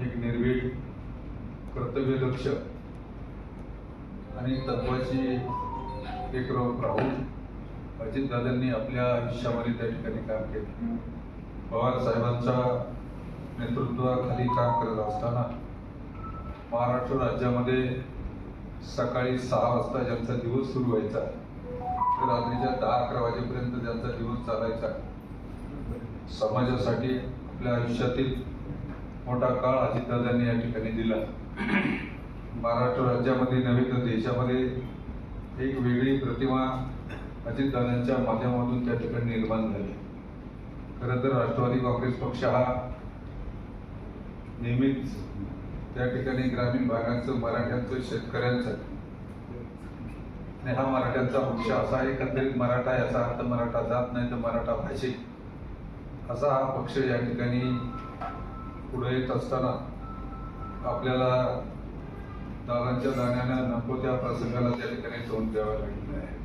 एक निर्भीड, कर्तव्यदक्ष आणि तत्वाची एक राहून अजितदादांनी आपल्या आयुष्यामध्ये त्या ठिकाणी काम केले. पवार साहेबांच्या नेतृत्वाखाली काम करत असताना महाराष्ट्र राज्यामध्ये सकाळी 6 वाजता ज्यांचा दिवस सुरू व्हायचा तर रात्रीच्या 10-11 वाजेपर्यंत ज्यांचा दिवस चालायचा, समाजासाठी आपल्या आयुष्यातील मोठा काळ अजितदादांनी या ठिकाणी दिला. महाराष्ट्र राज्यामध्ये नव्हे तर देशामध्ये एक वेगळी प्रतिमा अजितदादांच्या माध्यमातून त्या ठिकाणी निर्माण झाली. खरं तर राष्ट्रवादी काँग्रेस पक्ष हा नेहमीच त्या ठिकाणी ग्रामीण भागाचं, मराठ्यांचं, शेतकऱ्यांचं आणि हा मराठ्यांचा पक्ष असा एकंदरीत मराठा, याचा अर्थ मराठा जात नाही तर मराठा भाषिक असा हा पक्ष या ठिकाणी पुढे येत असताना आपल्याला दादांच्या दाण्यानं नको त्या प्रसंगाला त्या ठिकाणी तोंड द्यावं लागलेलं आहे.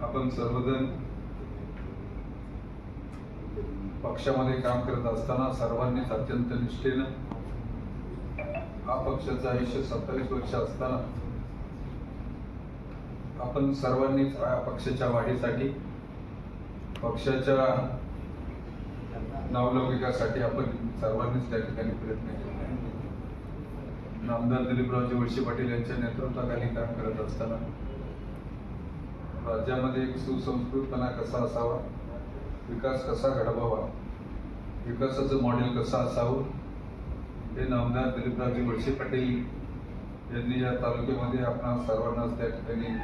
आपण सर्वजण पक्षामध्ये काम करत असताना सर्वांनीच अत्यंत निष्ठेनं हा पक्षाचं आयुष्य 27 वर्ष असताना आपण सर्वांनीच पक्षाच्या वाढीसाठी, पक्षाच्या नावलौकिकासाठी आपण सर्वांनीच त्या ठिकाणी प्रयत्न केले आहे. नामदार दिलीपरावजी वळसे पाटील यांच्या नेतृत्वाखाली काम करत असताना राज्यामध्ये एक सुसंस्कृतपणा कसा असावा, विकास कसा घडवावा, विकासाचं मॉडेल कसं असावं हे नामदार दिलीपरावजी वळसे पाटील यांनी या तालुक्यामध्ये आपणा सर्वांनाच त्या ठिकाणी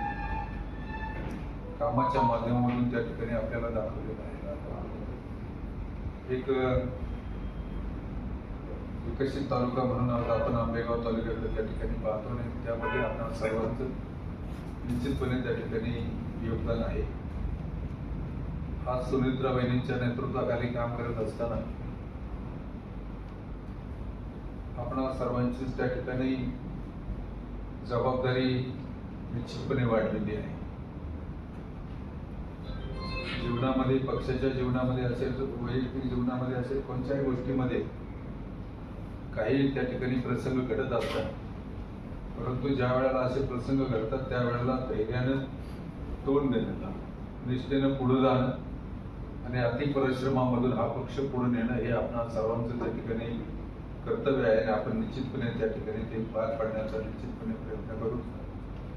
कामाच्या माध्यमातून त्या ठिकाणी आपल्याला दाखवलेलं आहे. एक विकसित तालुका म्हणून आज आपण आंबेगाव तालुक्याकडे त्या ठिकाणी पाहतो नाही, त्यामध्ये आपण सर्वांचं निश्चितपणे त्या ठिकाणी योगदान आहे. आज सुनेत्रा बहिणींच्या नेतृत्वाखाली काम करत असताना आपण सर्वांचीच त्या ठिकाणी जबाबदारी निश्चितपणे वाढलेली आहे. जीवनामध्ये, पक्षाच्या जीवनामध्ये असेल, वैयक्तिक जीवनामध्ये असेल, कोणत्याही गोष्टीमध्ये काही त्या ठिकाणी प्रसंग घडत असतात, परंतु ज्या वेळेला असे प्रसंग घडतात त्यावेळेला धैर्यानं तोंड देणं, निष्ठेनं पुढे जाणं आणि अतिपरिश्रमामधून हा पक्ष पुढे नेणं हे आपणा सर्वांचं त्या ठिकाणी कर्तव्य आहे आणि आपण निश्चितपणे त्या ठिकाणी ते पार पाडण्याचा निश्चितपणे प्रयत्न करू.